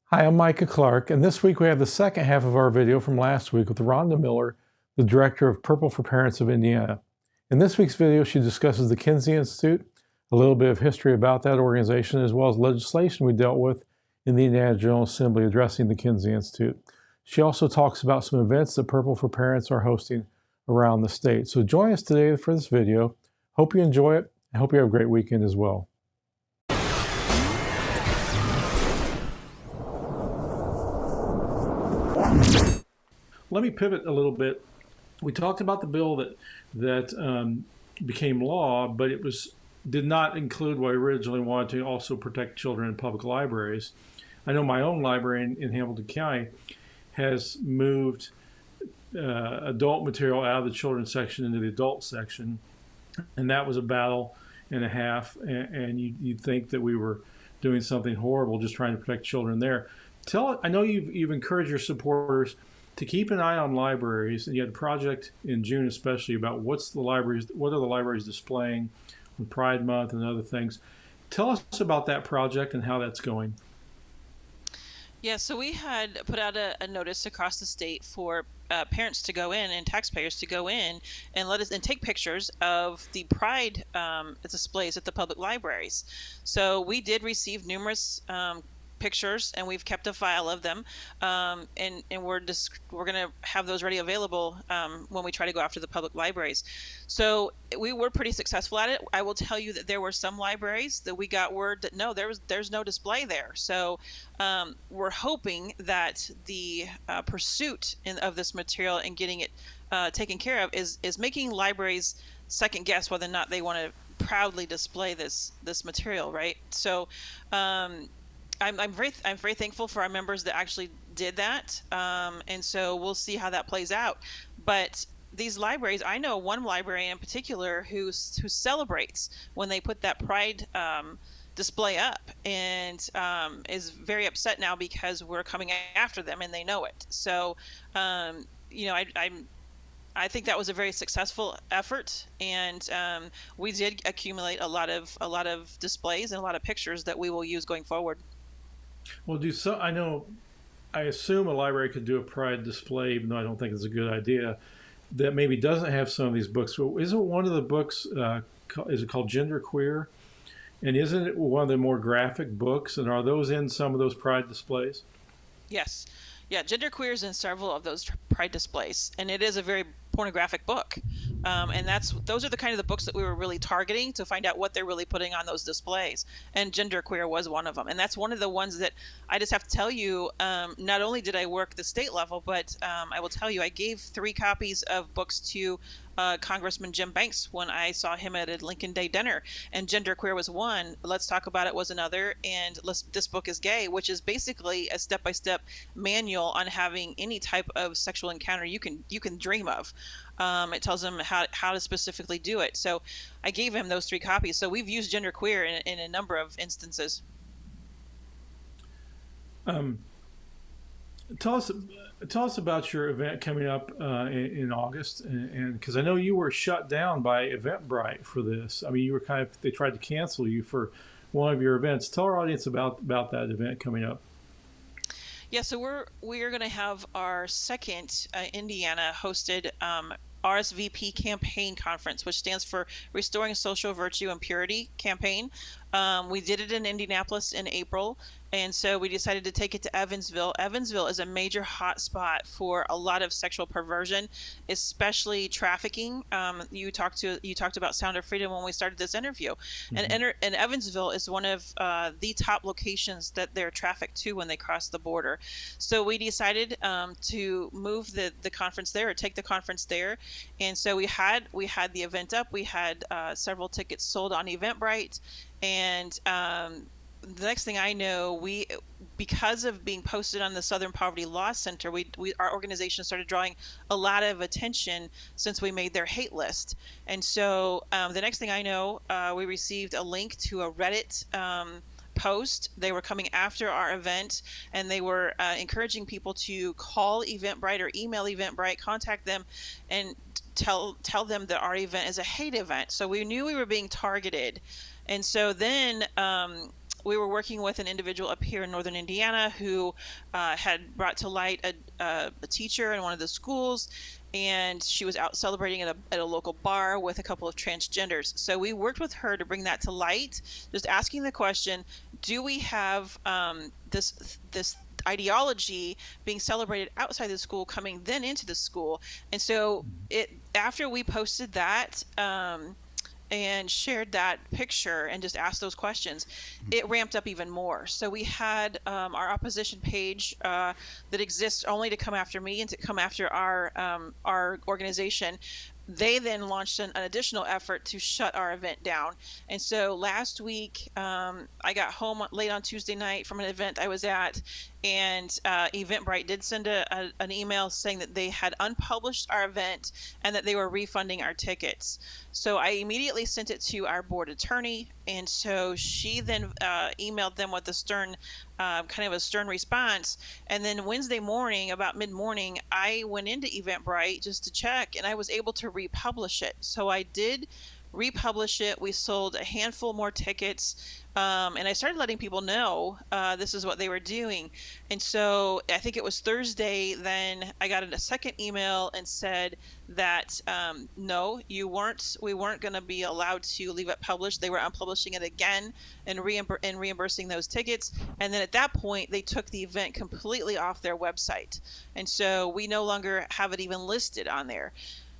Hi, I'm Micah Clark, and this week we have the second half of our video from last week with Rhonda Miller, the director of Purple for Parents of Indiana. In this week's video, she discusses the Kinsey Institute, a little bit of history about that organization, as well as legislation we dealt with in the Indiana General Assembly addressing the Kinsey Institute. She also talks about some events that Purple for Parents are hosting around the state. So join us today for this video. Hope you enjoy it. I hope you have a great weekend as well. Let me pivot a little bit. We talked about the bill that became law, but it did not include what I originally wanted to also protect children in public libraries. I know my own library in Hamilton County has moved adult material out of the children's section into the adult section, and that was a battle and a half. And you'd think that we were doing something horrible just trying to protect children there. I know you've encouraged your supporters to keep an eye on libraries, and you had a project in June especially about what are the libraries displaying on Pride Month and other things. Tell us about that project and how that's going. Yeah, so we had put out a notice across the state for parents to go in and taxpayers to go in and take pictures of the Pride displays at the public libraries. So we did receive numerous pictures, and we've kept a file of them, and we're going to have those ready available when we try to go after the public libraries. So we were pretty successful at it. I will tell you that there were some libraries that we got word that no, there's no display there. So we're hoping that the pursuit of this material and getting it taken care of is making libraries second guess whether or not they want to proudly display this material, right? So I'm very thankful for our members that actually did that, and so we'll see how that plays out. But these libraries, I know one library in particular who celebrates when they put that Pride display up, and is very upset now because we're coming after them and they know it. So I think that was a very successful effort, and we did accumulate a lot of displays and a lot of pictures that we will use going forward. Well, I assume a library could do a Pride display, even though I don't think it's a good idea, that maybe doesn't have some of these books. Well, isn't one of the books, is it called Gender Queer? And isn't it one of the more graphic books? And are those in some of those Pride displays? Yes. Yeah, Gender Queer is in several of those Pride displays, and it is a very pornographic book. And those are the kind of the books that we were really targeting to find out what they're really putting on those displays. And Gender Queer was one of them. And that's one of the ones that I just have to tell you, not only did I work the state level, but I will tell you, I gave 3 copies of books to Congressman Jim Banks when I saw him at a Lincoln Day dinner, and Gender Queer was one. Let's Talk About It was another, and This Book is Gay, which is basically a step-by-step manual on having any type of sexual encounter you can dream of. It tells them how to specifically do it. So I gave him those 3 copies. So we've used Gender Queer in a number of instances. Tell us about your event coming up in August, and because I know you were shut down by Eventbrite for this. I mean, you were they tried to cancel you for one of your events. Tell our audience about that event coming up. Yeah, so we're going to have our second Indiana hosted RSVP campaign conference, which stands for Restoring Social Virtue and Purity campaign. We did it in Indianapolis in April, and so we decided to take it to Evansville. Evansville is a major hot spot for a lot of sexual perversion, especially trafficking. You talked about Sound of Freedom when we started this interview, and Evansville is one of the top locations that they're trafficked to when they cross the border. So we decided to move the conference there, or take the conference there, and so we had the event up. We had several tickets sold on Eventbrite. And the next thing I know, because of being posted on the Southern Poverty Law Center, our organization started drawing a lot of attention since we made their hate list. And so the next thing I know, we received a link to a Reddit post. They were coming after our event, and they were encouraging people to call Eventbrite or email Eventbrite, contact them, and tell them that our event is a hate event. So we knew we were being targeted. And so then we were working with an individual up here in northern Indiana who had brought to light a teacher in one of the schools, and she was out celebrating at a local bar with a couple of transgenders. So we worked with her to bring that to light, just asking the question, do we have this ideology being celebrated outside the school coming then into the school? And so after we posted that and shared that picture and just asked those questions, it ramped up even more. So we had our opposition page that exists only to come after me and to come after our organization. They then launched an additional effort to shut our event down. And so last week, I got home late on Tuesday night from an event I was at, and Eventbrite did send an email saying that they had unpublished our event and that they were refunding our tickets. So I immediately sent it to our board attorney, and so she then emailed them with kind of a stern response. And then Wednesday morning, about mid-morning, I went into Eventbrite just to check, and I was able to republish it. So I did republish it. We sold a handful more tickets, and I started letting people know this is what they were doing. And so I think it was Thursday, then I got a second email and said that no, we weren't going to be allowed to leave it published. They were unpublishing it again and reimbursing those tickets. And then at that point, they took the event completely off their website. And so we no longer have it even listed on there.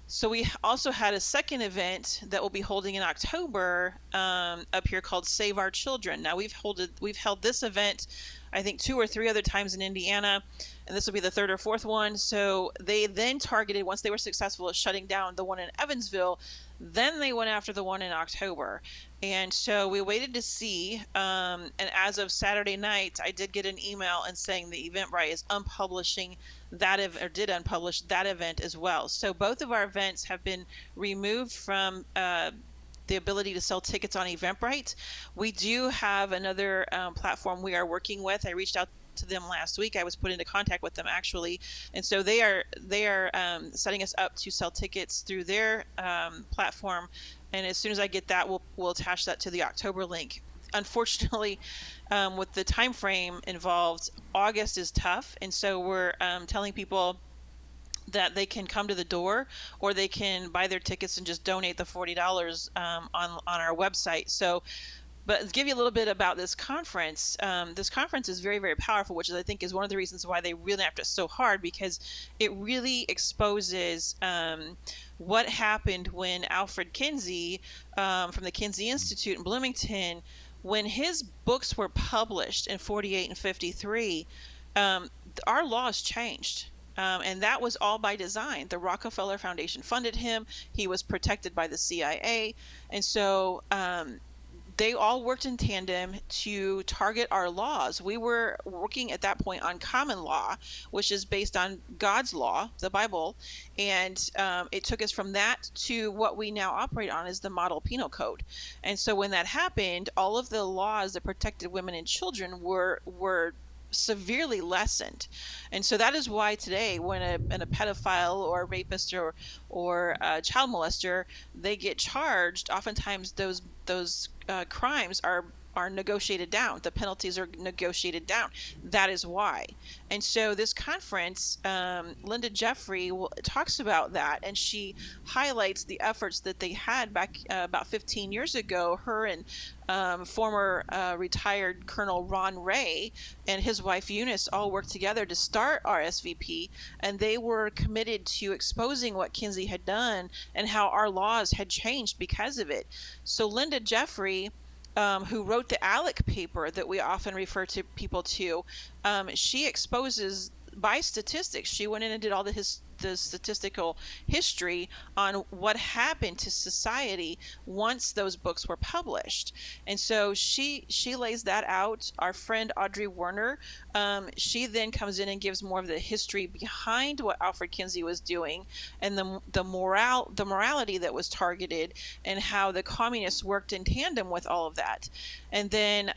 So we also had a second event that we'll be holding in October up here called Save Our Children. Now we've held this event, I think 2 or 3 other times in Indiana, and this will be the 3rd or 4th one. So they then targeted, once they were successful at shutting down the one in Evansville, then they went after the one in October. And so we waited to see, and as of Saturday night, I did get an email and saying the Eventbrite is unpublishing that did unpublish that event as well. So both of our events have been removed from the ability to sell tickets on Eventbrite. We do have another platform we are working with. I reached out to them last week. I was put into contact with them actually, and so they are setting us up to sell tickets through their platform. And as soon as I get that, we'll attach that to the October link. Unfortunately, with the time frame involved, August is tough, and so we're telling people that they can come to the door, or they can buy their tickets and just donate the $40 on our website. So, but to give you a little bit about this conference is very, very powerful, which I think is one of the reasons why they really after us so hard, because it really exposes what happened when Alfred Kinsey from the Kinsey Institute in Bloomington, when his books were published in 48 and 53, our laws changed. And that was all by design. The Rockefeller Foundation funded him. He was protected by the CIA. And so they all worked in tandem to target our laws. We were working at that point on common law, which is based on God's law, the Bible. And it took us from that to what we now operate on is the model penal code. And so when that happened, all of the laws that protected women and children were severely lessened. And so that is why today when a pedophile or a rapist or a child molester, they get charged, oftentimes those crimes are negotiated down. The penalties are negotiated down. That is why. And so this conference, Linda Jeffrey talks about that, and she highlights the efforts that they had back about 15 years ago. Her and former retired Colonel Ron Ray and his wife Eunice all worked together to start RSVP, and they were committed to exposing what Kinsey had done and how our laws had changed because of it. So Linda Jeffrey, who wrote the ALEC paper that we often refer to people to, she exposes by statistics. She went in and did all the statistical history on what happened to society once those books were published. And so she lays that out. Our friend Audrey Werner, she then comes in and gives more of the history behind what Alfred Kinsey was doing, and the morality that was targeted, and how the communists worked in tandem with all of that. And then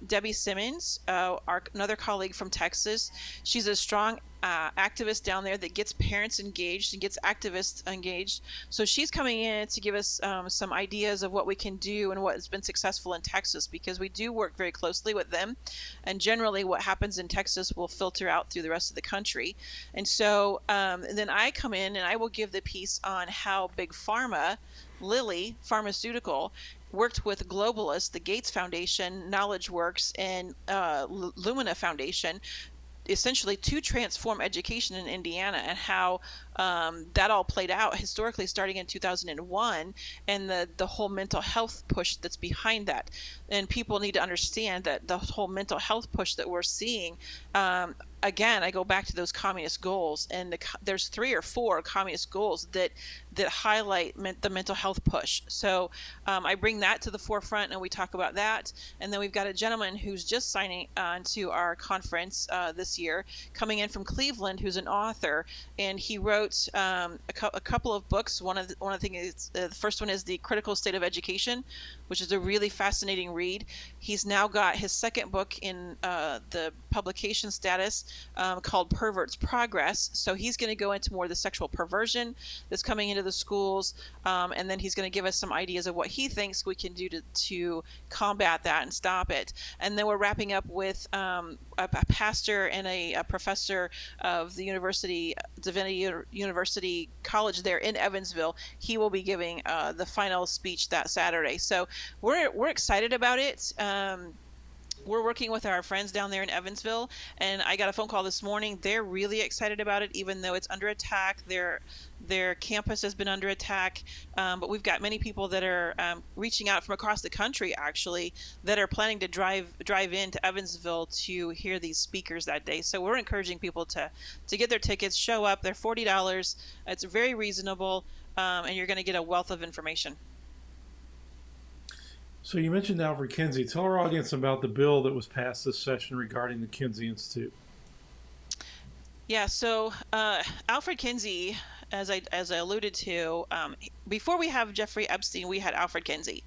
Debbie Simmons, another colleague from Texas, she's a strong activist down there that gets parents parents engaged and gets activists engaged. So she's coming in to give us some ideas of what we can do and what has been successful in Texas, because we do work very closely with them. And generally what happens in Texas will filter out through the rest of the country. And so then I come in and I will give the piece on how Big Pharma, Lilly Pharmaceutical, worked with globalists, the Gates Foundation, Knowledge Works, and Lumina Foundation, essentially to transform education in Indiana, and how that all played out historically starting in 2001, and the whole mental health push that's behind that. And people need to understand that the whole mental health push that we're seeing, again, I go back to those communist goals, and there's 3 or 4 communist goals that highlight the mental health push. So I bring that to the forefront, and we talk about that. And then we've got a gentleman who's just signing on to our conference this year, coming in from Cleveland, who's an author, and he wrote a couple of books. One of the things is the first one is The Critical State of Education, which is a really fascinating read. He's now got his second book in the publication status called Pervert's Progress. So he's going to go into more of the sexual perversion that's coming into the schools, and then he's going to give us some ideas of what he thinks we can do to combat that and stop it. And then we're wrapping up with a pastor and a professor of the Divinity University College there in Evansville. He will be giving the final speech that Saturday. So we're excited about it. We're working with our friends down there in Evansville, and I got a phone call this morning. They're really excited about it, even though it's under attack. Their campus has been under attack, but we've got many people that are reaching out from across the country, actually, that are planning to drive into Evansville to hear these speakers that day. So we're encouraging people to get their tickets, show up. They're $40. It's very reasonable, and you're going to get a wealth of information. So you mentioned Alfred Kinsey. Tell our audience about the bill that was passed this session regarding the Kinsey Institute. Yeah, so Alfred Kinsey, as I alluded to, before we have Jeffrey Epstein, we had Alfred Kinsey.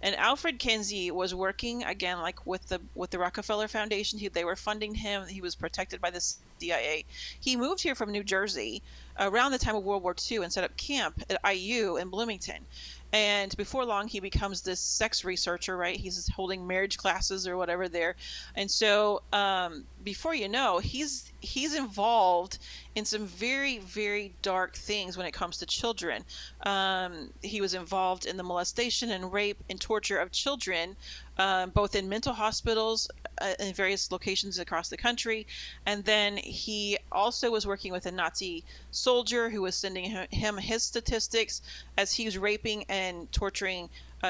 And Alfred Kinsey was working, again, like with the Rockefeller Foundation. They were funding him. He was protected by the CIA. He moved here from New Jersey around the time of World War II and set up camp at IU in Bloomington. And before long, he becomes this sex researcher, right? He's holding marriage classes or whatever there. And so before you know, he's involved in some very, very dark things when it comes to children. He was involved in the molestation and rape and torture of children, both in mental hospitals in various locations across the country. And then he also was working with a Nazi soldier who was sending him his statistics as he was raping and torturing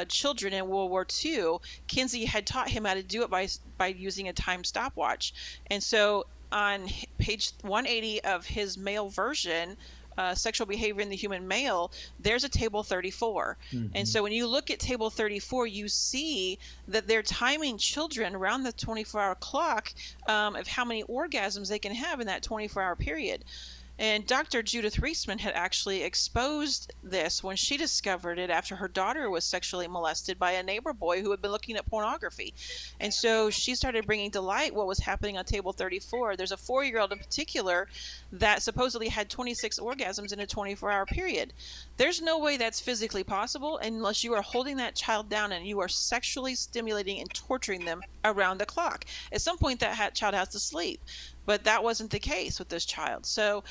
children in World War II. Kinsey had taught him how to do it by using a time stopwatch. And so on page 180 of his male version, Sexual Behavior in the Human Male, there's a table 34. Mm-hmm. And so when you look at table 34, you see that they're timing children around the 24-hour clock of how many orgasms they can have in that 24-hour period. And Dr. Judith Reisman had actually exposed this when she discovered it after her daughter was sexually molested by a neighbor boy who had been looking at pornography. And so she started bringing to light what was happening on table 34. There's a 4-year-old in particular that supposedly had 26 orgasms in a 24-hour period. There's no way that's physically possible unless you are holding that child down and you are sexually stimulating and torturing them around the clock. At some point, that child has to sleep. But that wasn't the case with this child. So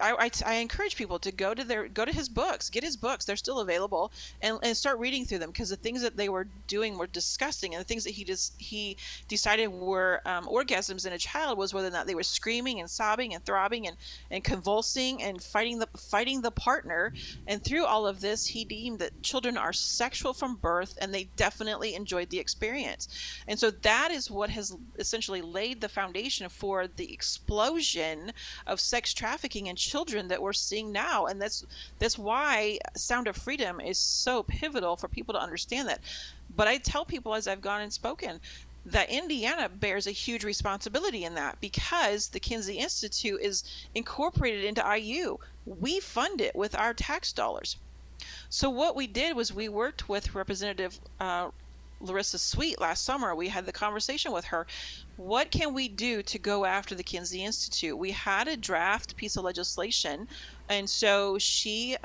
I encourage people to go to his books, get his books. They're still available, and start reading through them, because the things that they were doing were disgusting, and the things that he decided were orgasms in a child was whether or not they were screaming and sobbing and throbbing and convulsing and fighting the partner. And through all of this, he deemed that children are sexual from birth, and they definitely enjoyed the experience. And so that is what has essentially laid the foundation for the explosion of sex trafficking in children that we're seeing now. And that's why Sound of Freedom is so pivotal for people to understand that. But I tell people as I've gone and spoken that Indiana bears a huge responsibility in that, because the Kinsey Institute is incorporated into IU. We fund it with our tax dollars. So what we did was we worked with Representative Larissa Sweet last summer. We had the conversation with her. What can we do to go after the Kinsey Institute? We had a draft piece of legislation, and so she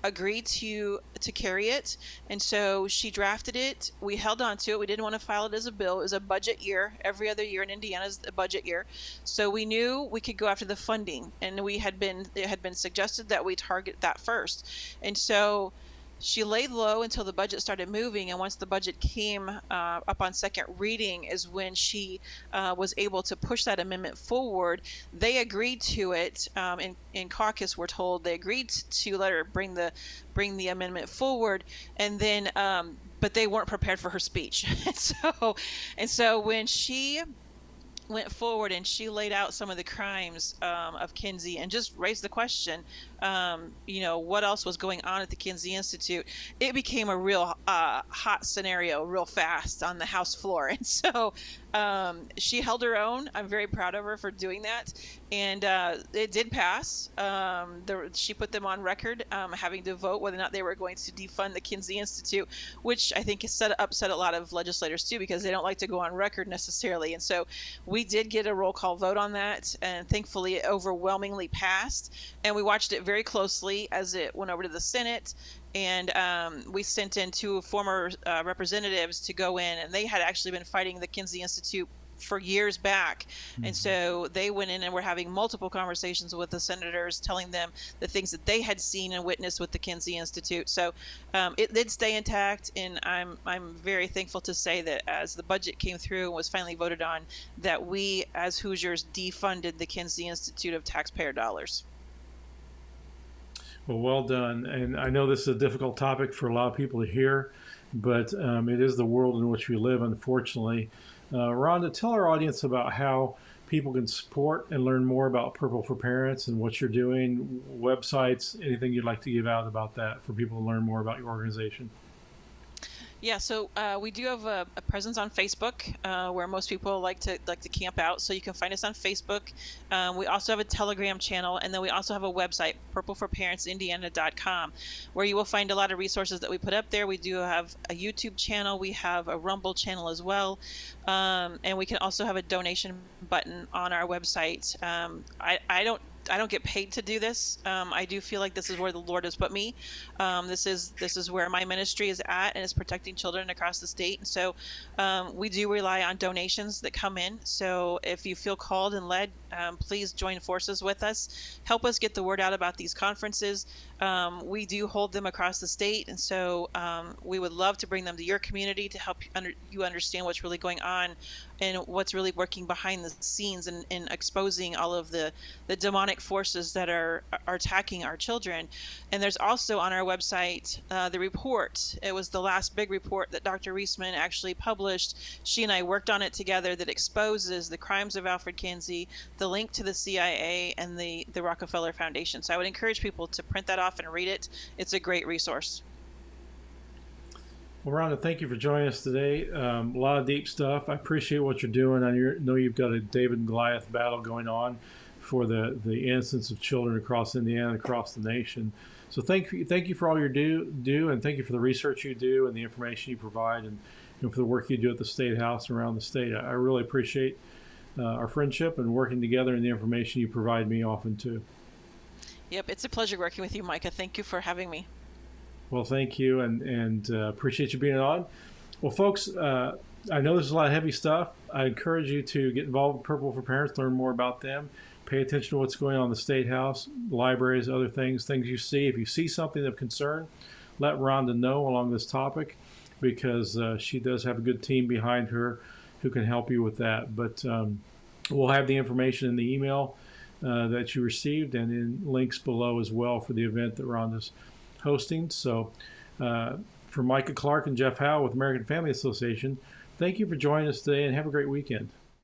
agreed to carry it, and so she drafted it. We held on to it. We didn't want to file it as a bill. It was a budget year. Every other year in Indiana is a budget year, so we knew we could go after the funding, and it had been suggested that we target that first, and so she laid low until the budget started moving, and once the budget came up on second reading is when she was able to push that amendment forward. They agreed to it in caucus. We're told they agreed to let her bring the amendment forward, and then but they weren't prepared for her speech. and so when she went forward and she laid out some of the crimes of Kinsey and just raised the question, what else was going on at the Kinsey Institute, it became a real hot scenario real fast on the House floor. And so she held her own. I'm very proud of her for doing that. And it did pass. She put them on record having to vote whether or not they were going to defund the Kinsey Institute, which I think has upset a lot of legislators too, because they don't like to go on record necessarily. And so we did get a roll call vote on that, and thankfully it overwhelmingly passed. And we watched it very closely as it went over to the Senate. And we sent in two former representatives to go in, and they had actually been fighting the Kinsey Institute for years back. And so they went in and were having multiple conversations with the senators, telling them the things that they had seen and witnessed with the Kinsey Institute. So it did stay intact, and I'm very thankful to say that as the budget came through and was finally voted on, that we as Hoosiers defunded the Kinsey Institute of taxpayer dollars. Well done. And I know this is a difficult topic for a lot of people to hear, but it is the world in which we live, unfortunately. Rhonda, tell our audience about how people can support and learn more about Purple for Parents and what you're doing, websites, anything you'd like to give out about that for people to learn more about your organization. Yeah, so we do have a presence on Facebook where most people like to camp out. So you can find us on Facebook. We also have a Telegram channel, and then we also have a website, purpleforparentsindiana.com, where you will find a lot of resources that we put up there. We do have a YouTube channel. We have a Rumble channel as well, and we can also have a donation button on our website. I don't get paid to do this. I do feel like this is where the Lord has put me. This is where my ministry is at, and is protecting children across the state. And so we do rely on donations that come in. So if you feel called and led, please join forces with us. Help us get the word out about these conferences. We do hold them across the state, and so we would love to bring them to your community to help you understand what's really going on and what's really working behind the scenes, and exposing all of the demonic forces that are attacking our children. And there's also on our website the report. It was the last big report that Dr. Reisman actually published. She and I worked on it together, that exposes the crimes of Alfred Kinsey, the link to the CIA, and the Rockefeller Foundation. So I would encourage people to print that off and read it. It's a great resource. Well, Rhonda, thank you for joining us today. A lot of deep stuff. I appreciate what you're doing. I know you've got a David and Goliath battle going on for the innocence of children across Indiana and across the nation. So thank you for all you do, and thank you for the research you do and the information you provide, and for the work you do at the State House and around the state. I really appreciate our friendship and working together, and the information you provide me often too. Yep, it's a pleasure working with you, Micah. Thank you for having me. Well, thank you, and appreciate you being on. Well, folks, I know this is a lot of heavy stuff. I encourage you to get involved with Purple for Parents, learn more about them, pay attention to what's going on in the State House, libraries, other things you see. If you see something of concern, let Rhonda know along this topic, because she does have a good team behind her who can help you with that. But we'll have the information in the email that you received, and in links below as well for the event that Rhonda's hosting. So for Micah Clark and Jeff Howe with American Family Association, thank you for joining us today, and have a great weekend.